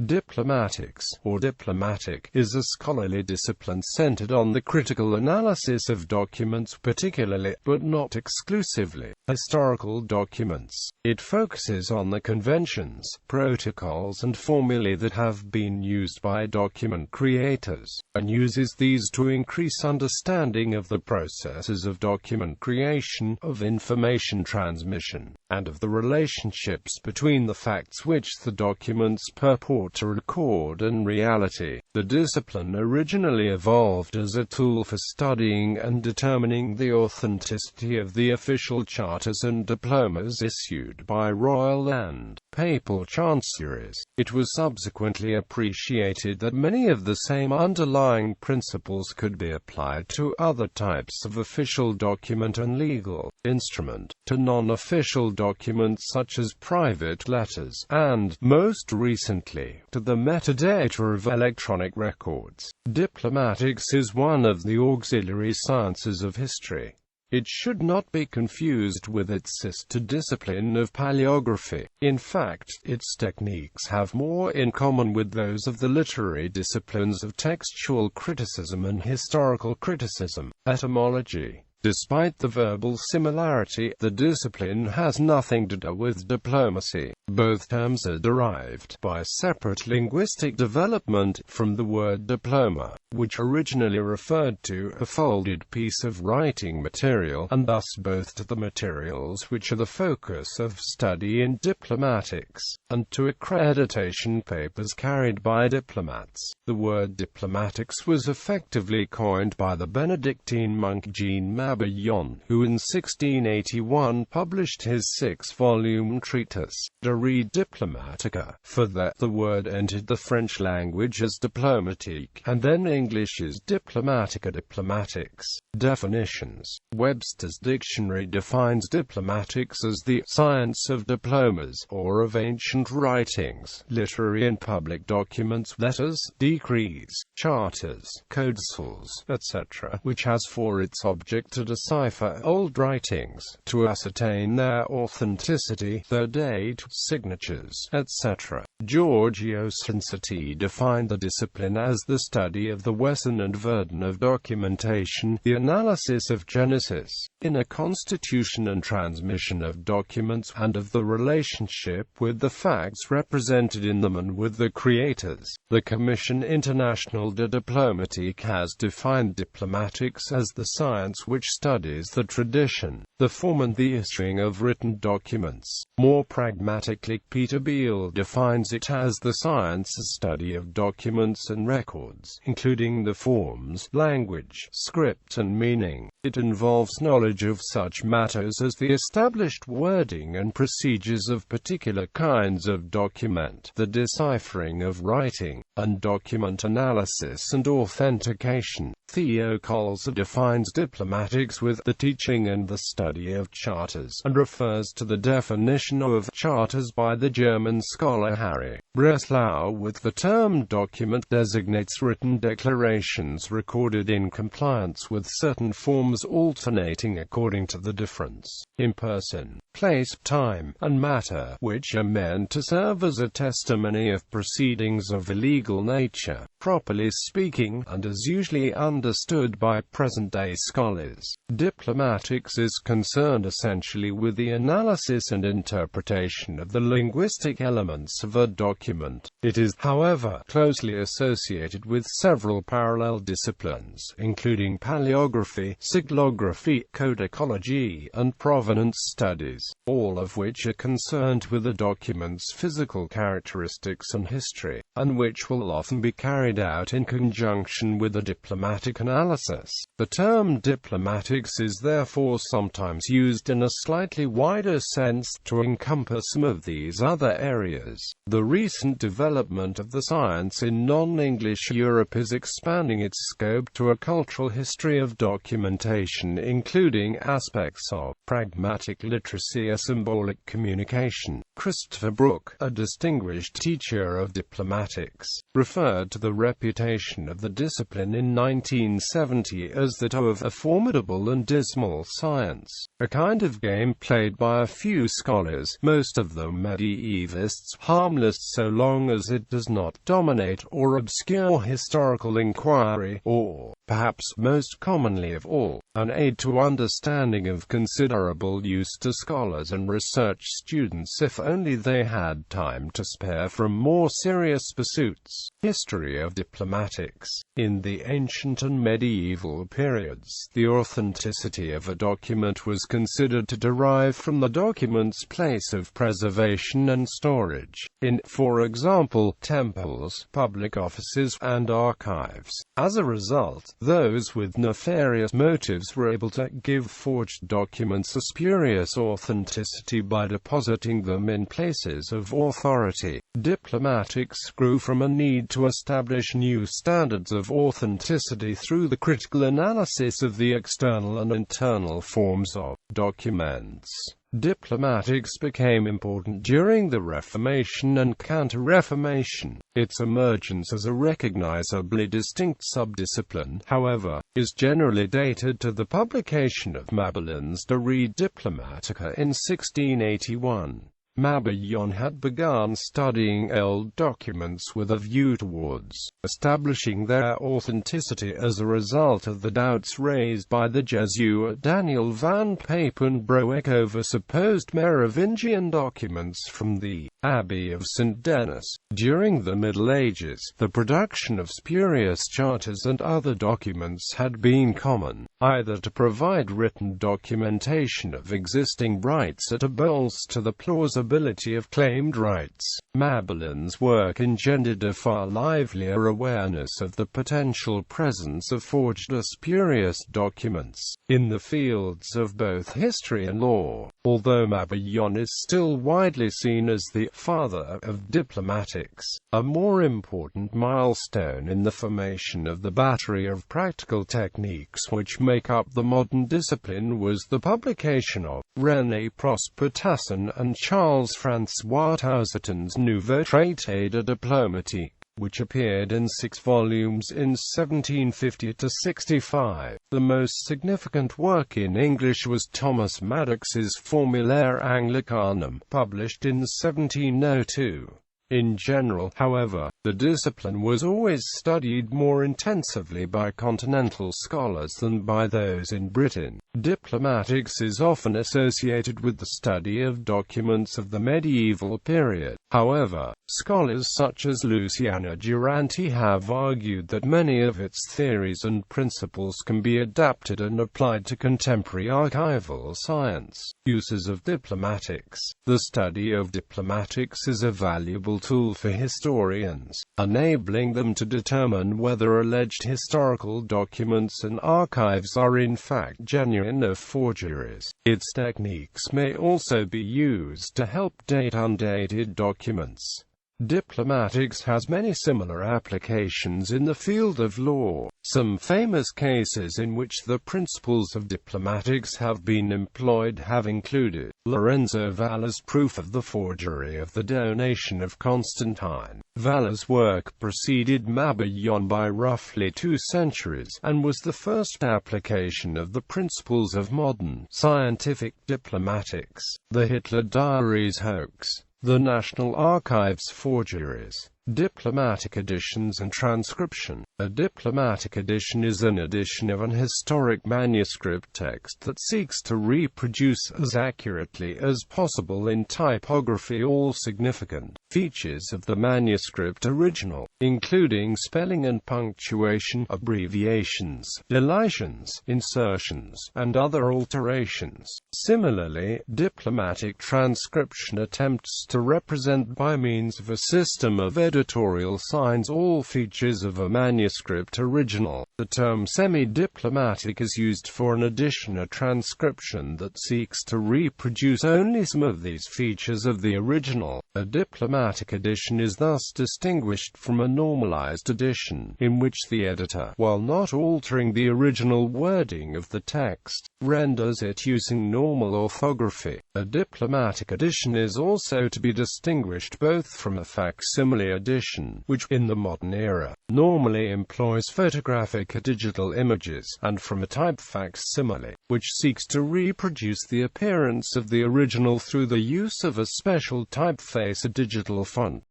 Diplomatics, or diplomatic, is a scholarly discipline centered on the critical analysis of documents, particularly, but not exclusively, historical documents. It focuses on the conventions, protocols and formulae that have been used by document creators, and uses these to increase understanding of the processes of document creation, of information transmission, and of the relationships between the facts which the documents purport to record and reality. The discipline originally evolved as a tool for studying and determining the authenticity of the official charters and diplomas issued by royal and papal chanceries. It was subsequently appreciated that many of the same underlying principles could be applied to other types of official document and legal instrument, to non-official documents such as private letters, and, most recently, to the metadata of electronic records. Diplomatics is one of the auxiliary sciences of history. It should not be confused with its sister discipline of paleography. In fact, its techniques have more in common with those of the literary disciplines of textual criticism and historical criticism. Etymology. Despite the verbal similarity, the discipline has nothing to do with diplomacy. Both terms are derived, by separate linguistic development, from the word diploma, which originally referred to a folded piece of writing material, and thus both to the materials which are the focus of study in diplomatics, and to accreditation papers carried by diplomats. The word diplomatics was effectively coined by the Benedictine monk Jean Mabillon, who in 1681 published his 6-volume treatise, De Re Diplomatica. For that, the word entered the French language as diplomatique, and then English as diplomatica. Diplomatics. Definitions. Webster's dictionary defines diplomatics as the science of diplomas, or of ancient writings, literary and public documents, letters, decrees, charters, codicils, etc., which has for its object to decipher old writings, to ascertain their authenticity, their date, signatures, etc. Giorgio Sansonetti defined the discipline as the study of the Wesson and Verdun of documentation, the analysis of Genesis, inner constitution and transmission of documents, and of the relationship with the facts represented in them and with the creators. The Commission Internationale de Diplomatique has defined diplomatics as the science which studies the tradition, the form and the issuing of written documents. More pragmatically, Peter Beale defines it as the science and study of documents and records, including the forms, language, script and meaning. It involves knowledge of such matters as the established wording and procedures of particular kinds of document, the deciphering of writing, and document analysis and authentication. Theo Kolzer defines diplomatics with the teaching and the study of charters, and refers to the definition of charters by the German scholar Harry Breslau with the term document designates written declarations recorded in compliance with certain forms alternating according to the difference in person, place, time, and matter, which are meant to serve as a testimony of proceedings of a legal nature, properly speaking, and as usually understood by present-day scholars. Diplomatics is concerned essentially with the analysis and interpretation of the linguistic elements of a document. It is, however, closely associated with several parallel disciplines, including paleography, siglography, codicology, and provenance studies, all of which are concerned with a document's physical characteristics and history, and which will often be carried out in conjunction with a diplomatic analysis. The term diplomatics is therefore sometimes used in a slightly wider sense to encompass some of these other areas. The recent development of the science in non-English Europe is expanding its scope to a cultural history of documentation interpretation, including aspects of pragmatic literacy or symbolic communication. Christopher Brooke, a distinguished teacher of diplomatics, referred to the reputation of the discipline in 1970 as that of a formidable and dismal science, a kind of game played by a few scholars, most of them medievalists, harmless so long as it does not dominate or obscure historical inquiry, or, perhaps most commonly of all, an aid to understanding of considerable use to scholars and research students if only they had time to spare from more serious pursuits. History of diplomatics. In the ancient and medieval periods, the authenticity of a document was considered to derive from the document's place of preservation and storage, in, for example, temples, public offices, and archives. As a result, those with nefarious motives were able to give forged documents a spurious authenticity by depositing them in places of authority. Diplomatics grew from a need to establish new standards of authenticity through the critical analysis of the external and internal forms of documents. Diplomatics became important during the Reformation and Counter-Reformation. Its emergence as a recognizably distinct subdiscipline, however, is generally dated to the publication of Mabillon's De Re Diplomatica in 1681. Mabillon had begun studying old documents with a view towards establishing their authenticity as a result of the doubts raised by the Jesuit Daniel van Papenbroek over supposed Merovingian documents from the Abbey of St. Denis. During the Middle Ages, the production of spurious charters and other documents had been common, either to provide written documentation of existing rights or to bolster the plausibility of claimed rights. Mabillon's work engendered a far livelier awareness of the potential presence of forged or spurious documents in the fields of both history and law. Although Mabillon is still widely seen as the father of diplomatics, a more important milestone in the formation of the battery of practical techniques which make up the modern discipline was the publication of René Prosper Tassin and Charles-François Touzeton's Nouveau Traité de Diplomatique, which appeared in 6 volumes in 1750–65. The most significant work in English was Thomas Maddox's Formulae Anglicanum, published in 1702. In general, however, the discipline was always studied more intensively by continental scholars than by those in Britain. Diplomatics is often associated with the study of documents of the medieval period. However, scholars such as Luciano Duranti have argued that many of its theories and principles can be adapted and applied to contemporary archival science. Uses of diplomatics. The study of diplomatics is a valuable tool for historians, enabling them to determine whether alleged historical documents and archives are in fact genuine or forgeries. Its techniques may also be used to help date undated documents. Diplomatics has many similar applications in the field of law. Some famous cases in which the principles of diplomatics have been employed have included Lorenzo Valla's proof of the forgery of the donation of Constantine. Valla's work preceded Mabillon by roughly 2 centuries, and was the first application of the principles of modern scientific diplomatics. The Hitler Diaries hoax. The National Archives forgeries. Diplomatic editions and transcription. A diplomatic edition is an edition of an historic manuscript text that seeks to reproduce as accurately as possible in typography all significant features of the manuscript original, including spelling and punctuation, abbreviations, deletions, insertions, and other alterations. Similarly, diplomatic transcription attempts to represent by means of a system of editorial signs all features of a manuscript original. The term semi-diplomatic is used for an edition or transcription that seeks to reproduce only some of these features of the original. A diplomatic edition is thus distinguished from a normalized edition, in which the editor, while not altering the original wording of the text, renders it using normal orthography. A diplomatic edition is also to be distinguished both from a facsimile edition, which, in the modern era, normally employs photographic or digital images, and from a type facsimile, which seeks to reproduce the appearance of the original through the use of a special typeface or digital font.